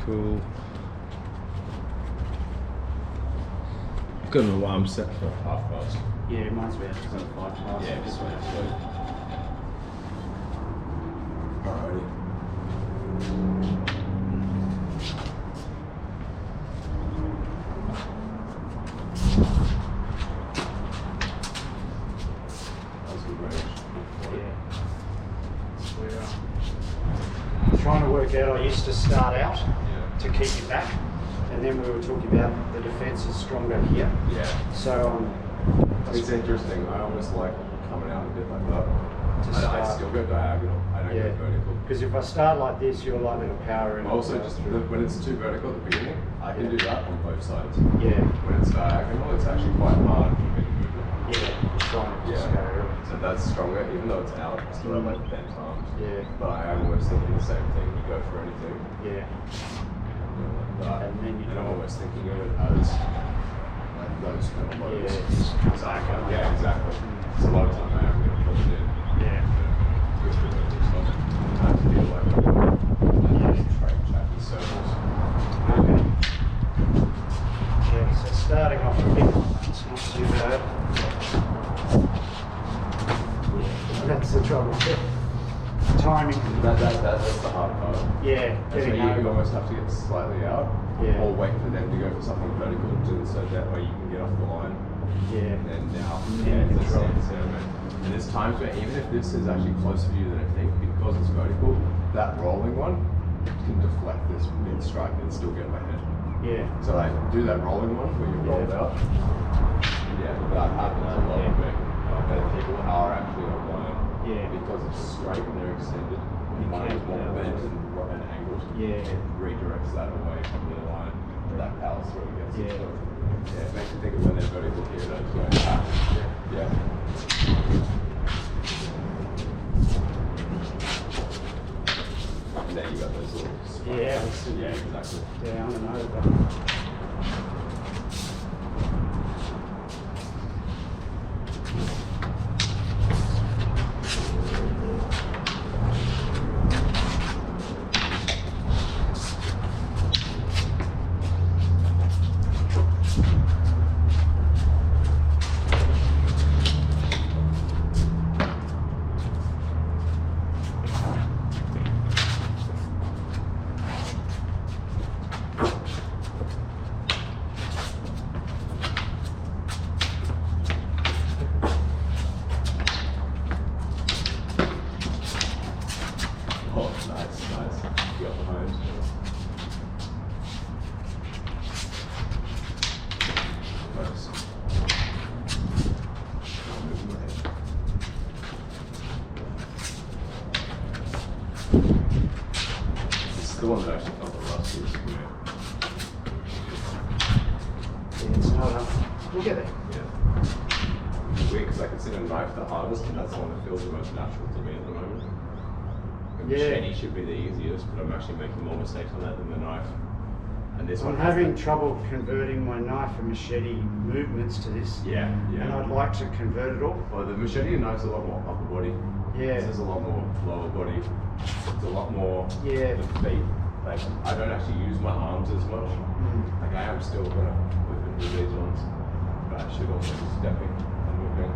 Cool. Got an alarm set for 5:30. Yeah, mine's about 25 past. Yeah, this one actually. Alrighty. That was good range. Yeah. We're trying to work out, I used to start out to keep you back, and then we were talking about the defence is stronger here. Yeah. So it's interesting. I almost like coming out a bit like that. I still go diagonal. I don't go vertical. Because if I start like this, you're likely to power in. Also, just when it's too vertical at the beginning, I can do that on both sides. Yeah. When it's diagonal, it's actually quite hard for me to move it. Yeah. Trying to just go. So that's stronger, even though it's out. I still have like bent arms. Yeah. But I am always thinking the same thing. You go for anything. Yeah. Like And then I'm always thinking of it as like those kind of lows. Yeah. Exactly. Yeah, exactly. So a lot of time I am going to push it in. Yeah. Twist it over stuff. I have to feel like train track in circles. Okay. Yeah, so starting off a bit, it's not too bad. Yeah, that's the trouble. Timing. That's the hard part. Yeah, That's getting where you over. almost have to get slightly out, or wait for them to go for something vertical, so that way you can get off the line. Yeah. And then now, Yeah, it's control. and there's times where even if this is actually closer to you than I think, because it's vertical, that rolling one can deflect this mid-strike and still get my head. Yeah. So like, do that rolling one where you roll out. Yeah, that happens a lot of it. But people are actually on line. Yeah. Because it's straight and they're extended. One is more bent and angled. Yeah. It redirects that away from the line. That power through gets it. Yeah. Yeah, it makes you think of when they're vertical here, those guys. Yeah. And then you got those little spots. Yeah, exactly. Yeah, I don't know, but Oh, nice. You got behind. Nice. I'm moving my head. This is the one that actually felt the rustiest. yeah, it's not we'll get there. Yeah. It's weird because I consider knife the hardest, and that's the one that feels the most natural to me at the moment. The machete should be the easiest, but I'm actually making more mistakes on that than the knife. And this I'm one has having the- trouble converting my knife and machete movements to this. Yeah. And I'd like to convert it all. Well, the machete and knife's a lot more upper body. Yeah. This is a lot more lower body. It's a lot more Yeah. the feet. Like, I don't actually use my arms as much. Like, I am still gonna whip it with these ones, but I should also be stepping and moving.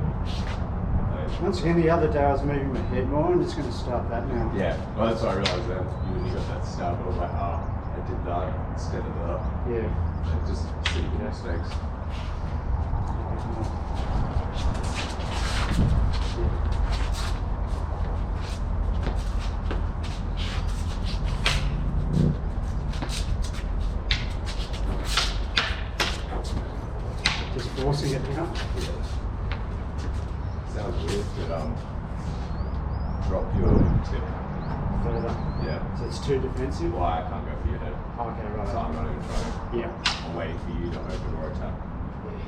Like, Once again, the other day I was moving my head more. I'm just going to start that now. yeah, well, that's what I realized then. When you got that stab, I was like, I did that instead of that. Yeah. Like, just silly mistakes. Just forcing it now. Sounds weird, but drop your tip. Further. Yeah. So it's too defensive. Well, I can't go for your head. Okay, right. So I'm not even trying. Yeah. I'm waiting for you to open or attack.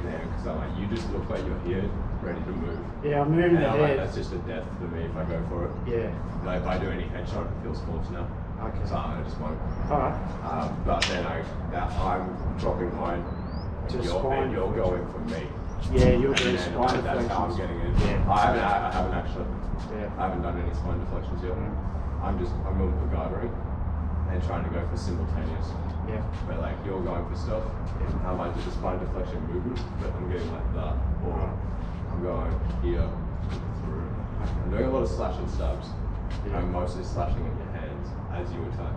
Yeah, because I'm like, you just look like you're here, ready to move. Yeah, I'm moving And the I'm like, head. that's just a death for me if I go for it. Yeah. Like if I do any headshot, it feels forced now. Okay. So I just won't. Alright. But then I'm dropping mine, To and you're spine. going for me. Yeah, you're And doing then spine that's how I'm deflections. getting in. Yeah. I haven't actually. Yeah. I haven't done any spine deflections yet. I'm going pulgada, and and trying to go for simultaneous. Yeah. Where like you're going for stuff, I might do the spine deflection movement, but I'm getting like that, or I'm going here through. I'm doing a lot of slash and stabs. I'm mostly slashing at your hands as you attack.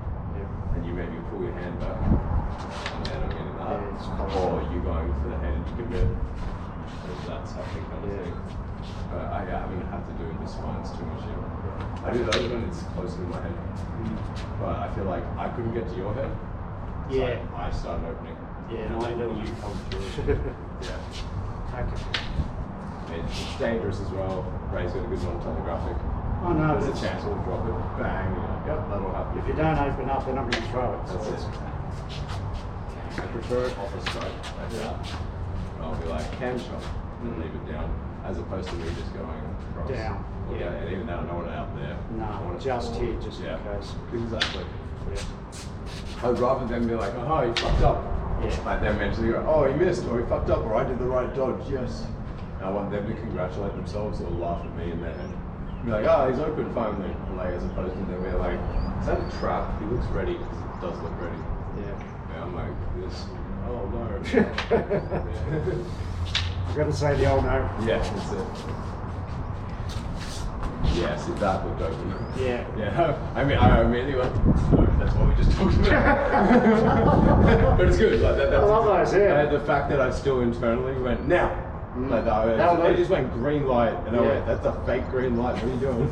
And you maybe pull your hand back, and then I'm getting that. Or you going for the hand to commit. That's happening kind of thing. But I haven't had to do the spines too much yet. I do those when it's closer to my head. But I feel like I couldn't get to your head. So I started opening. Yeah, and I know. you come through. Okay. It's dangerous as well. Ray's got a good non-telegraphic. Oh no, there's a chance we'll drop it. Bang. Yep, that'll happen. If you don't open up, they're not going to throw it. That's it. I prefer it off a stroke like that. I'll be like hand shot and leave it down, as opposed to me just going across. Down. Yeah, and even that I don't want it out there. No, just here, just in case. Exactly. I'd rather them be like, oh, you fucked up. Like them mentally go, oh, he missed, or he fucked up, or I did the right dodge, yes. And I want them to congratulate themselves or laugh at me in their head. Be like, oh, he's open finally. Like, as opposed to them being like, is that a trap? He looks ready, because it does look ready. Yeah, I'm like, this, oh no. I've got to say the old no. Yeah, that's it. Yeah, see, that looked open. Yeah. I mean, I immediately went, no, that's what we just talked about. But it's good. Like that's I love those, the fact that I still internally went, now. Like I just went green light, and I went, that's a fake green light, what are you doing?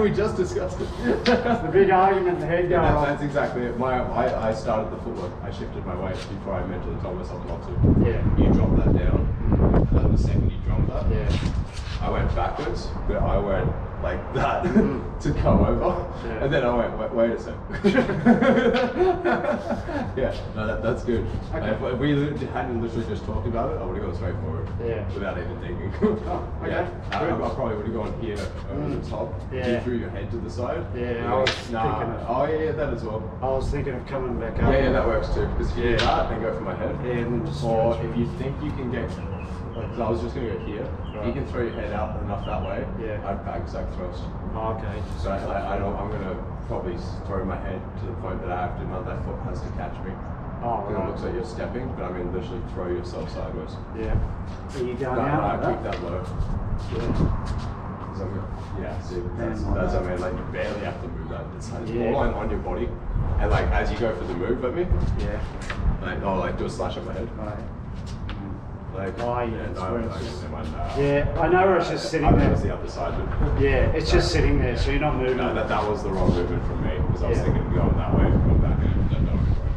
We just discussed it. The big argument, the head going off. That's exactly it. I started the footwork. I shifted my weight before I mentally told myself not to. You drop that down, and then the second you drop that, I went backwards, but I went like that to come over, and then I went, wait a sec. No, that's good. Okay. If we hadn't literally just talked about it, I would have gone straight forward without even thinking. I probably would have gone here over the top. You threw your head to the side. I was thinking of, that as well. I was thinking of coming back up. Yeah, that works too. Because if you do that, then go for my head. And then just or if you think you can get, because I was just going to go here, you can throw your head out enough that way. I'd bag sack thrust. Okay. So I'm going to probably throw my head to the point that I have to, my left foot has to catch me. Because it looks like you're stepping, but I mean literally throw yourself sideways. Are you going out? Keep that low. See, that's I mean, like you barely have to move that. It's more on your body, and like as you go for the move at me, like do a slash on my head. Like, I know know it's just sitting there. It's the other side. It's just sitting there, so you're not moving. No, that was the wrong movement from me, because I was thinking of going that way, going back in.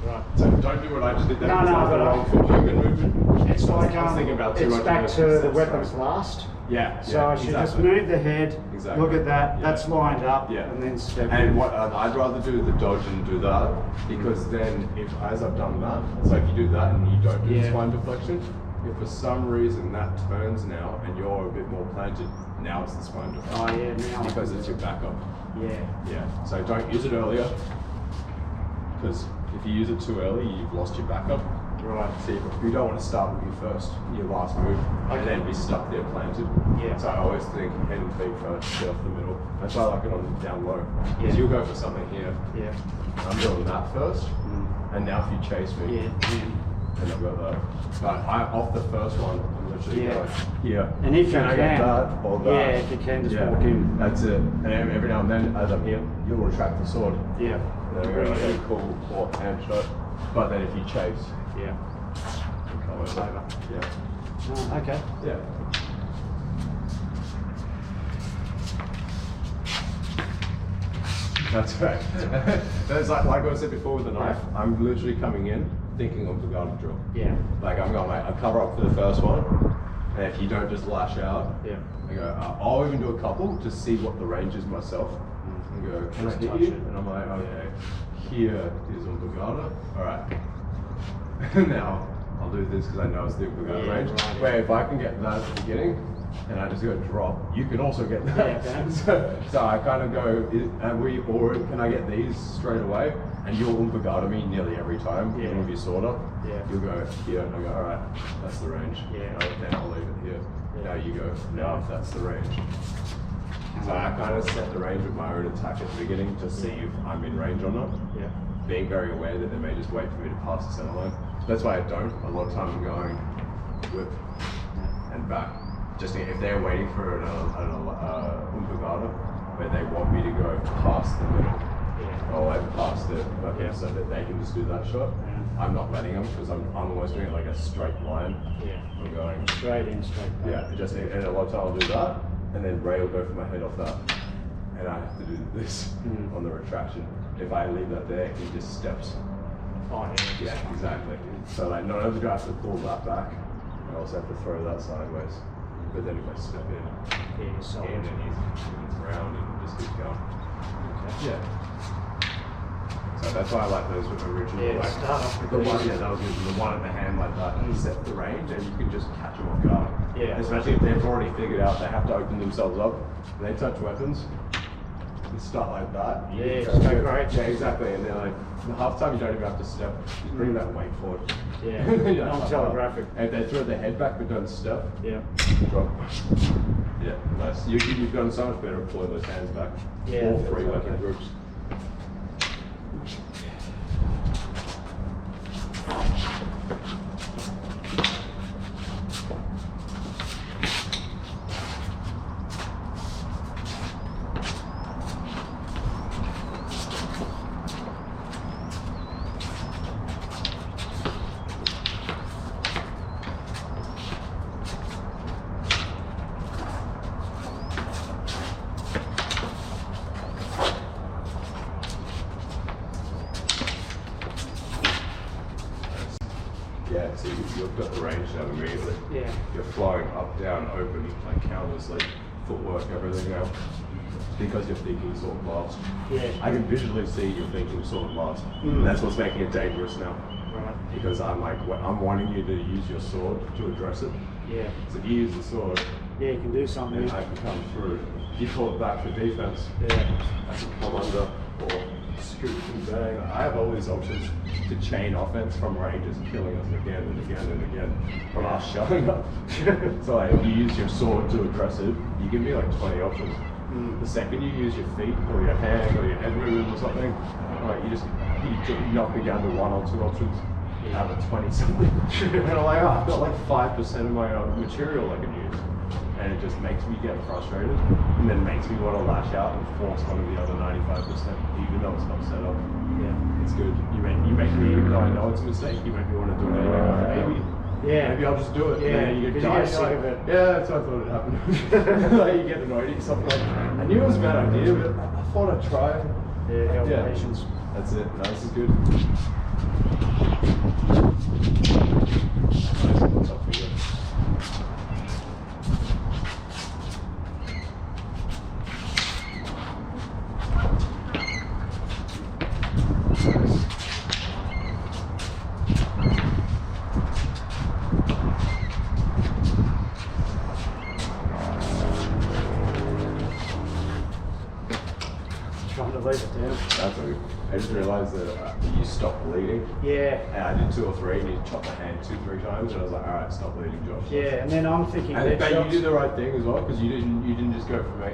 Right. So don't do what I just did. That was the wrong foot movement. It's like I was thinking about too much. It's back to the weapons last. So I should just move the head, look at that, that's lined up, and then step in. And what I'd rather do the dodge and do that, because then if, as I've done that, it's like you do that and you don't do the spine deflection, if for some reason that turns now and you're a bit more planted, now it's the spine deflection. Now. Because it's your backup. So don't use it earlier, because if you use it too early, you've lost your backup. See, you don't want to start with your last move, and then be stuck there planted. So I always think head and feet first, get off the middle. That's why I like it on down low. Because you'll go for something here. I'm doing that first, and now if you chase me, then I've got that. But off the first one, I'm literally going here. And if you can, I get that or that? If you can, just walk in. That's it. And every now and then, as I'm here, you'll retract the sword. And then I go, okay, cool, or hand shot. But then if you chase, it's over. Okay. That's right. That's like I said before with the knife, I'm literally coming in thinking of the guarded drill. Like I'm going, like, I cover up for the first one, and if you don't just lash out, I go, I'll even do a couple to see what the range is myself. And go, can I hit you? And I'm like, okay, here is on Bugada. Alright. Now I'll do this because I know it's the Bugada range. Where if I can get that at the beginning, and I just go drop, you can also get that. So I kind of go, or can I get these straight away? And you'll umbagada me nearly every time, even if you sort up. You'll go here, and I go, alright, that's the range. Then I'll leave it here. Now you go, now if that's the range. So I kind of set the range with my own attack at the beginning to see if I'm in range or not. being very aware that they may just wait for me to pass the center line. That's why I don't. A lot of time I'm going whip and back. Just if they're waiting for an pulgada where they want me to go past the middle or like past the weapon so that they can just do that shot. I'm not letting them because I'm almost doing it like a straight line. I'm going straight in, straight back. And a lot of time I'll do that, and then Ray will go for my head off that, and I have to do this on the retraction. If I leave that there, he just steps. Yeah, exactly. So like, not only do I have to pull that back, I also have to throw that sideways. But then if I step in, and then he's round and just keeps going. Yeah. So that's why I like those original, like start off with the one, that was the one at the hand like that, and set the range, and you can just catch them off guard. Especially if they've already figured out they have to open themselves up. When they touch weapons, and start like that. Just go great. Yeah, exactly. And then like half the time you don't even have to step. Just bring that weight forward. Non-telegraphic. And if they throw their head back but don't step, drop. Yeah, nice. You've gotten so much better at pulling those hands back. All three weapon groups. Yeah, so you've got the range down immediately. You're flowing up, down, open, like counters, like footwork, everything else. Because you're thinking sword and blast. I can visually see you're thinking sword and blast. That's what's making it dangerous now. Because I'm wanting you to use your sword to address it. So if you use the sword, you can do something. And I can come through. If you pull it back for defense, I can come under or scoot and bang. I have all these options to chain offense from ranges, killing us again and again and again from us showing up. So like, if you use your sword to address it, you give me like 20 options. The second you use your feet or your hand or your head movement or something, like you knock me down to 1 or 2 options out of 20 something. And I'm like, I've got like 5% of my own material I can use. And it just makes me get frustrated, and then makes me want to lash out and force one of the other 95%, even though it's not set up. It's good. You make me, even though I know it's a mistake, you make me want to do it anyway. Maybe I'll just do it. And then you get sick of it. Yeah, that's what I thought would happen. Like you get annoyed at something like, I knew it was a bad idea, but I thought I'd try. Patience. That's it. No, this is good. Nice. Top for you. That's okay. I just realised that you stopped bleeding. And I did 2 or 3, and you chopped the hand 2-3 times, and I was like, all right, stop bleeding, Josh. And then I'm thinking. But you did the right thing as well, because you didn't just go for me.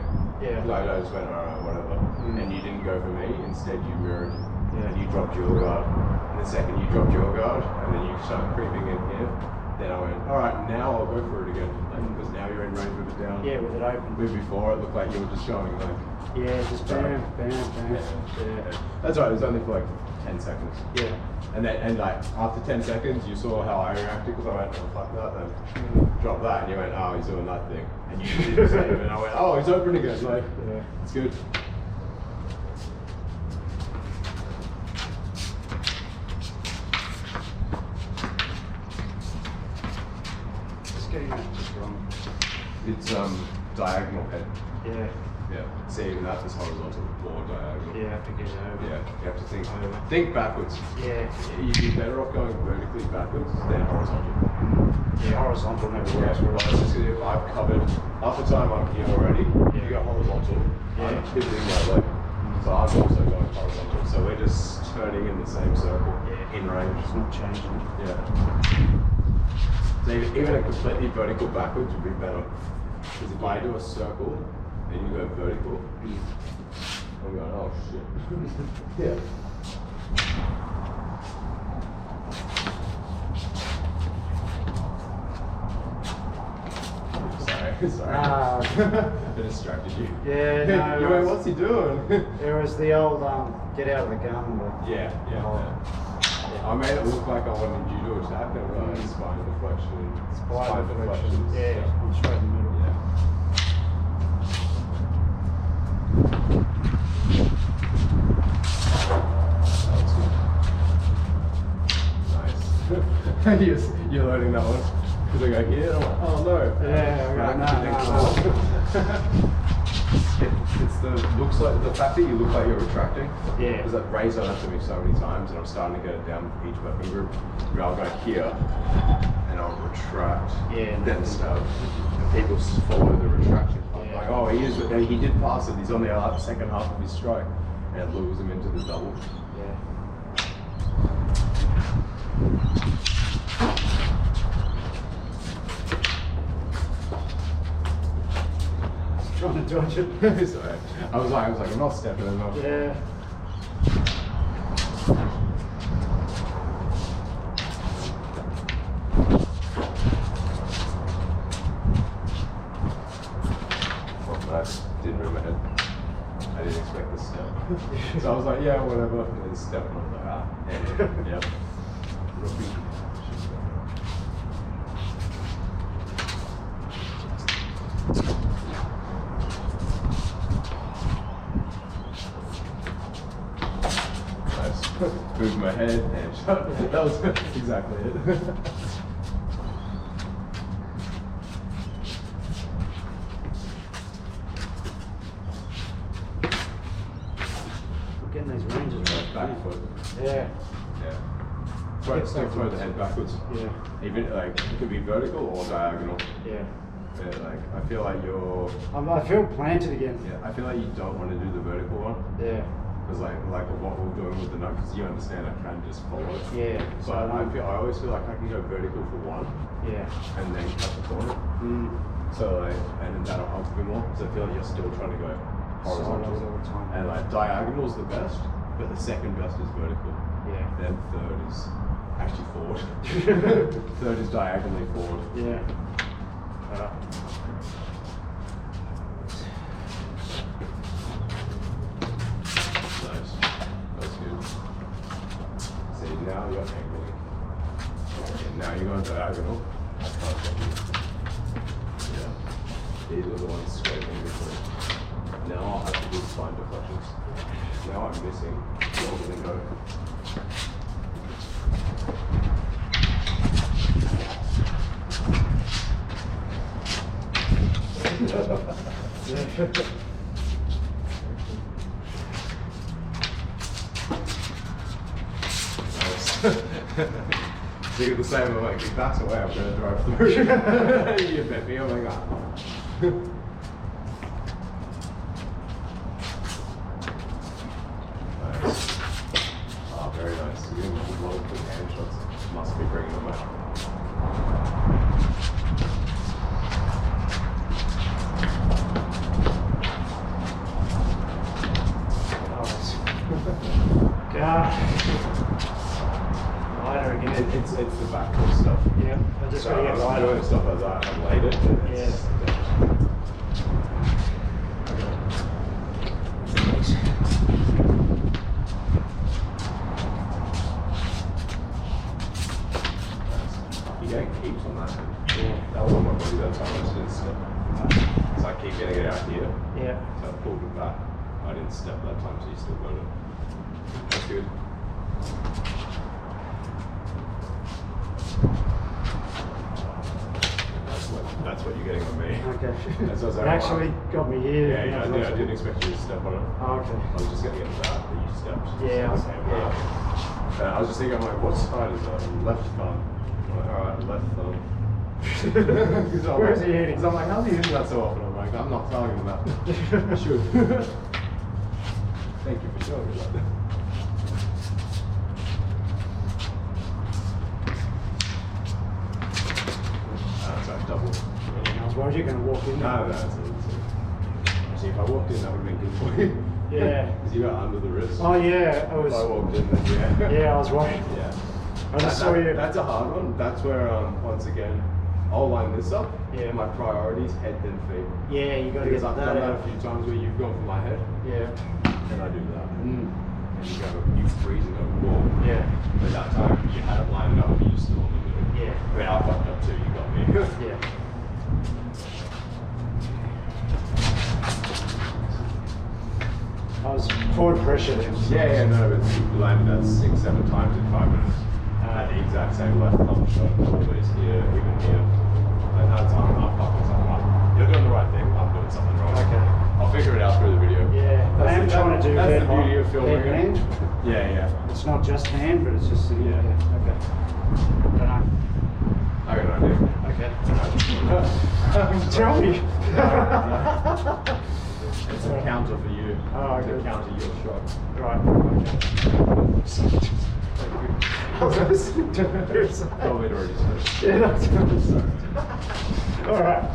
Like, I just went, all right, whatever. And you didn't go for me. Instead, you mirrored, and you dropped your guard. And the second you dropped your guard, and then you started creeping in here. Then I went, all right, now I'll go for it again. Because now you're in range with it down. With it open. Where before it looked like you were just going like. Just bam, bam, bam. That's right, it was only for like 10 seconds. And like after 10 seconds, you saw how I reacted because I went, oh fuck that, then drop that, and you went, oh he's doing that thing. And you did the same, and I went, oh he's open again. Like, it's good. Getting that just wrong. It's diagonal head. Yeah. See, even that is horizontal or diagonal. I have to get over. You have to think backwards. You'd be better off going vertically backwards than horizontal. Horizontal never works. If I've covered half the time I'm here already, you go horizontal. I'm pivoting my leg. So I'm also going horizontal. So we're just turning in the same circle in range. It's not changing. So even a completely vertical backwards would be better. Because if I do a circle and you go vertical, I'm going, oh shit. Sorry. I distracted you. Yeah, no. You went, what's he doing? It was the old get out of the gun. Yeah. I made it look like I wanted you to attack it, like spine deflection. Spine deflection. Yeah, I'm straight in the middle. Yeah. Nice. You're loading that one. Because I go here, I'm like, oh no. Yeah, It's the looks like the fact that you look like you're retracting. Yeah. Because that raised on to me so many times, and I'm starting to get it down each weapon group. Where I'll go here, and I'll retract. Yeah. Then stab. And people follow the retraction. Yeah. Like, oh, he did pass it. He's on the second half of his strike, and it lures him into the double. Yeah. Trying to dodge it. Sorry. I was like, I'm not stepping him up. Yeah. Oh, nice. Didn't move my head. I didn't expect the step. So I was like, yeah, whatever. And then step, and I was like, yeah. Rugby. Moved my head and shut. That was exactly it. We're getting these ranges right. Back foot. Yeah. Still throw the head backwards. Yeah. Even like it could be vertical or diagonal. Yeah. Yeah, like I feel like you're. I feel planted again. Yeah, I feel like you don't want to do the vertical one. Yeah. Because like what we're doing with the knife, because you understand I can just follow it. Yeah. So I always feel like I can go vertical for one. Yeah. And then cut the corner. So like, and then that'll help me more. Because I feel like you're still trying to go horizontal all the time. And like diagonal is the best, but the second best is vertical. Yeah. Then third is actually forward. Third is diagonally forward. Yeah. Now you're angling. Okay, now you're going diagonal. Yeah. These are the ones scraping before. Now I'll have to do spine deflections. Now I'm missing. You're going to go. So you're the same, I'm like, if that's away, I'm going to drive through. You bet me, I'm like, Nice. Oh, very nice. You're getting a lot of good hand shots. Must be bringing them back. It's the back foot stuff. Yeah, I just got to get right doing stuff like that. I've laid it. Yeah. You getting heaps on that. Yeah. That was on my body that time. I just didn't step. So I keep getting it out here. Yeah. So I pulled it back. I didn't step that time, so you still got it. That's good. That's what you're getting on me. Okay. That's what I was It like, actually got me here. Yeah, I didn't expect you to step on it. Oh, okay. I was just getting it back, but you stepped. Yeah. So I was just thinking, I'm like, what side is that? Left thumb. I'm like, alright, left thumb. Where is he hitting? Because I'm like, how's he hitting that so often? I'm like, I'm not telling him that. I should. Thank you for showing me that. Double. Yeah, I was worried you're going to walk in. No, that's it. Actually, if I walked in, that would have been good for you. Yeah. Because you got under the wrist. Oh, yeah. If I walked in, then yeah. Yeah, I was worried. Yeah. I just saw you. That's a hard one. That's where, once again, I'll line this up. Yeah. My priorities, head then feet. Yeah, you got to get Because I've that done that out. a few times where you've gone for my head, Yeah. and I do that. Mm. And you freeze and go, whoa. Yeah. But that time you had it lined up, you still on the move. Yeah. I mean, I fucked up too, you got me. Yeah. I was forward pressure then. Yeah, no, but you landed that 6-7 times in 5 minutes. At the exact same left thumb shot, always here, even here. And that time I'm fucking something up. You're doing the right thing, I'm doing something wrong. Okay. I'll figure it out through the video. Yeah, I am trying to do that's head the beauty of filming. hand. Yeah. It's not just hand, but it's just sitting Yeah. there. Okay. Don't know. I got an idea. Okay. Tell me. It's a counter for you. Oh, to good. counter your shot. Right. Okay. I was listening to it. Probably already said. Yeah, that's good. All right.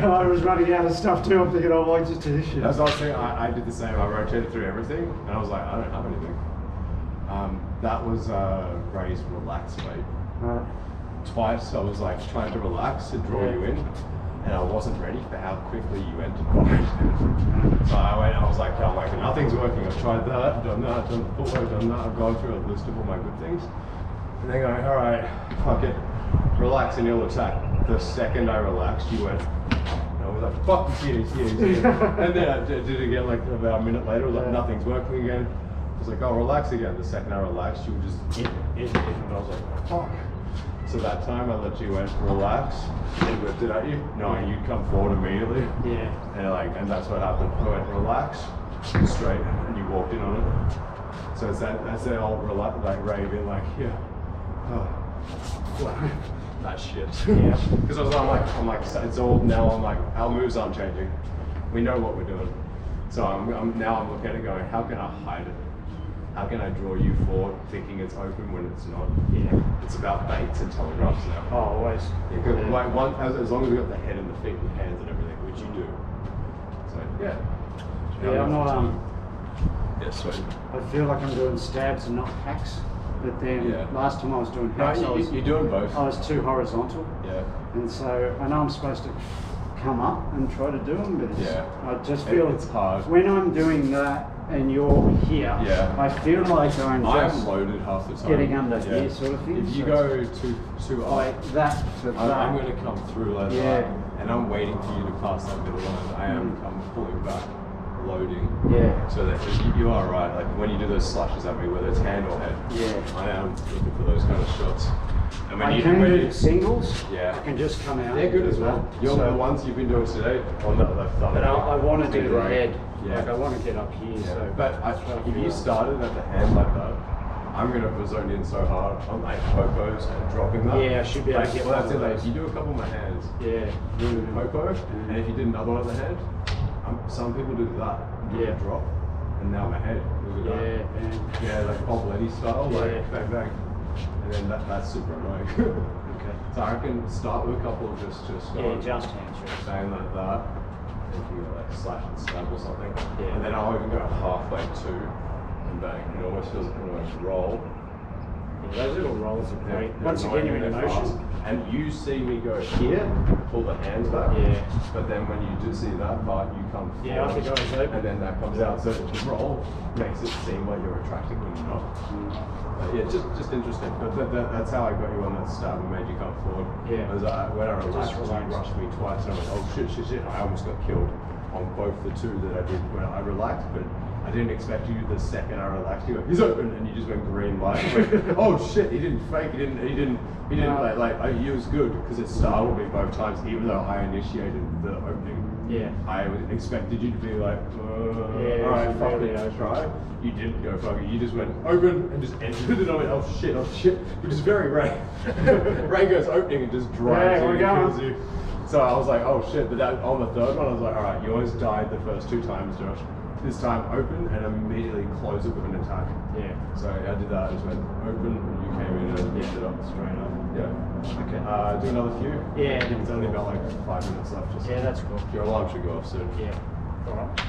I was running out of stuff too. I'm thinking, oh, I just do this shit. That's what I was saying. I did the same. I rotated through everything, and I was like, I don't have anything. That was Ray's relax weight. Right. Twice I was like trying to relax to draw you in, and I wasn't ready for how quickly you entered forward. So I went. I was like, nothing's working. I've tried that, done the footwork, done that. I've gone through a list of all my good things, and then going, all right, fuck it, relax and you'll attack. The second I relaxed, you went. I was like, fuck, he's here. And then I did it again like about a minute later. I was like, nothing's working again. I was like, oh, relax again. The second I relaxed, you were just in. And I was like, fuck. So that time I let you relax and whipped it at you, knowing you'd come forward immediately. Yeah. And that's what happened. I went relax, straight, and you walked in on it. So it's that's that old like Ray being like, yeah. Oh. That shit. Yeah. Because I'm like, it's all now. I'm like, our moves aren't changing. We know what we're doing. So I'm looking at it going, how can I hide it? How can I draw you forward, thinking it's open when it's not? Yeah. It's about baits and telegraphs now. Oh, always. Because as long as we got the head and the feet and the hands and everything, which you do. So yeah. Yeah, I'm not. Yeah, sweet. I feel like I'm doing stabs and not hacks. But then last time I was doing hacks, you're doing both. I was too horizontal. Yeah. And so I know I'm supposed to come up and try to do them, but I just feel it's hard. When I'm doing that and you're here, I feel like I'm just loaded half the time. getting under here sort of thing. If you go too up, like that to that. I'm going to come through like that, and I'm waiting for you to pass that middle line. I'm pulling back, loading. Yeah. So that you are right. Like when you do those slashes at me, whether it's hand or head, I am looking for those kind of shots. And when I can do singles. Yeah. I can just come out. They're good as well. The ones you've been doing today on that left thumb. But I want to do the head. Yeah. Like I want to get up here. Yeah. So. But if you started at the hand like that, I'm going to zone in so hard on like popos and dropping that. Yeah, I should be able to get well, that's it. those. Like, you do a couple of my hands. Yeah. You do the popo, and if you did another one at the hand, some people do that. Yeah. Drop, and now my head. Look at that. Yeah, man. Yeah, like Bob Letty style, like bang bang. and then that's super annoying. Okay. So I can start with a couple of just just hands. saying like that. If you go like slash and stab or something, Yeah. and then I'll even go halfway to and bang. It almost feels like an almost roll. Yeah, those little rolls are great. They're Once again, you're in annoying, they're motion. fast. And you see me go here, pull the hands back. Yeah. But then when you do see that part, you come forward. Yeah, I think I was open. And then that comes out. So the roll makes it seem like you're attracting when you're not. Yeah, just interesting. But that's how I got you on that stab and made you come forward. Yeah. Because when I relaxed, you relaxed. rushed me twice, and I went, oh shit. I almost got killed on both the two that I did when I relaxed, but I didn't expect you the second I relaxed. You go, he's open, and you just went green light. Like, oh shit, he didn't fake. He didn't. He was good because it startled me both times, even though I initiated the opening. Yeah. I expected you to be like, Yeah, all right, fuck really it, I try. You didn't go fuck it. You just went open and just entered it. I went, oh shit, which is very rare. Ray goes opening and just drives we're you, going. kills you. So I was like, oh shit. But that, on the third one, I was like, all right, you almost died the first two times, Josh. This time open and immediately close it with an attack. Yeah. So I did that. I just went open and you came in and picked it up straight up. Yeah. Okay. Do another few. Yeah. It's only about like 5 minutes left. Just Yeah, that's cool. your alarm should go off soon. Yeah. All right.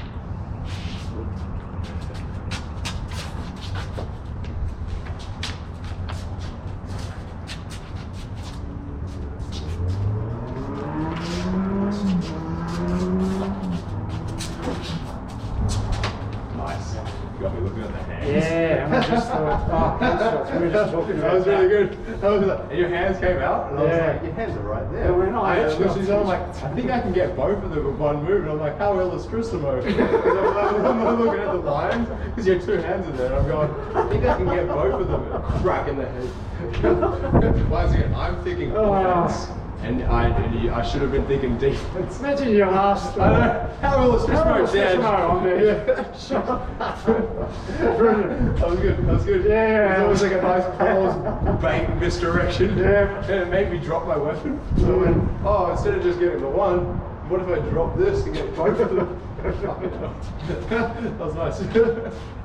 Nice. You got me looking at the hands. Yeah, and I just thought, oh, we were just talking about That was really good. That was like, and your hands came out, and I was Yeah. like, your hands are right there. Yeah, we're not. I literally said, I'm like, I think I can get both of them with one move. And I'm like, how Ilustrisimo? I'm looking at the lines, because your two hands are there, and I'm going, I think I can get both of them. And crack in the head. Once again, I'm thinking offense, and I should have been thinking defense. Imagine your last. I know. How Ilustrisimo dead. on there. That was good. That was good. Yeah. It was almost like a nice pause, bank misdirection. Yeah. And it made me drop my weapon. So I went, oh, instead of just getting the one, what if I drop this and get both of them? That was nice.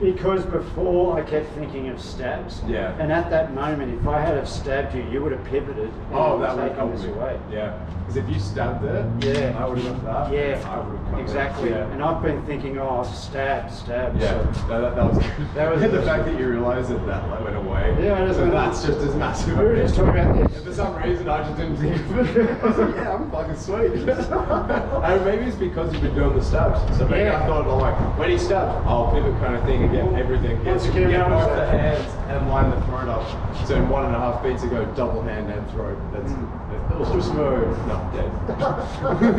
Because before I kept thinking of stabs. Yeah. And at that moment, if I had have stabbed you, you would have pivoted. And Oh, that would have taken helped this me. away. Yeah. Because if you stabbed there, Yeah. I would have got that. Yeah, I would have come exactly. Yeah. And I've been thinking, oh, stab. Yeah, So, that was good. That was the good. fact that you realised that that went away. Yeah, it so doesn't- that's just as massive. we were just talking about And this. for some reason, I just didn't think of it. I was like, yeah, I'm fucking sweet. And maybe it's because you've been doing the stabs. So maybe Yeah. I thought, oh, like, when he stabbed, I'll pivot kind of thing and get everything. Once Get again, I was both the there. hands and line the throat up. So in 1.5 beats ago, double hand and throat. That's Ilustrisimo. No, dead.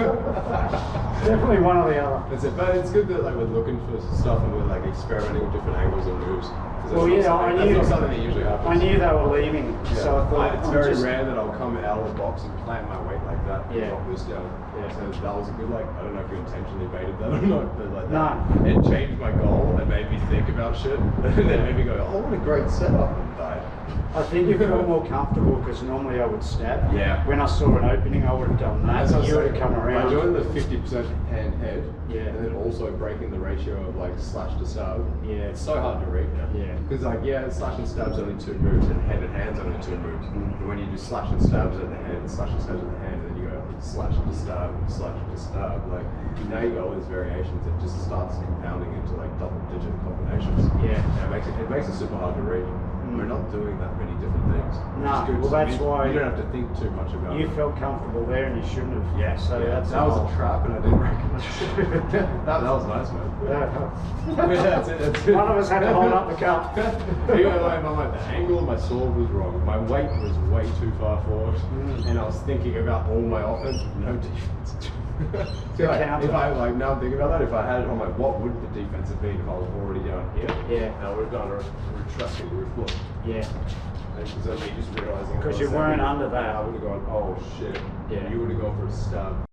Definitely one or the other. That's it. But it's good that like we're looking for stuff and we're like experimenting with different angles and moves. 'Cause Well, that's yeah, not I something- knew. That's not something that usually happens. I knew they were leaving, so I thought It's I'm very just, rare that I'll come out of the box and plant my weight like that and Yeah. drop this down. Yeah. So that was a good, like, I don't know if you intentionally baited that or not, but like No. that. It changed my goal and made me think about shit. And then made me go, oh, what a great setup, and died. I think you feel more comfortable because normally I would stab. Yeah. When I saw an opening, I would have done that. That's what I'm You would have saying. come By around. doing the 50% hand head, Yeah. and then also breaking the ratio of like slash to stab, Yeah. it's so hard to read now. Yeah. Because like, yeah, slash and stab's only 2 moves, and head and hand's only 2 moves. Mm. But when you do slash and stabs at the head, slash and stabs at the hand, and then you go slash to stab, slash to stab, like now you got all these variations, it just starts compounding into like double-digit combinations. Yeah. And it makes it super hard to read. We're not doing that many different things. which No, is good. well, So that's why you don't have to think too much about You it. felt comfortable there and you shouldn't have. Yeah, So yeah, that's that was a trap and I didn't recognize it. that was nice, man. Yeah, that's it, that's it. One of us had to hold up the cup. Even like the angle of my sword was wrong. My weight was way too far forward. And I was thinking about all my offense with no defense. So like, if I like now I'm thinking about that, if I had it on my what would the defense have been if I was already down here? Yeah. And I would have done a retracting roof block. Yeah. Because of me just realizing Because you weren't under that. I would have gone, oh shit. Yeah. You would have gone for a stab.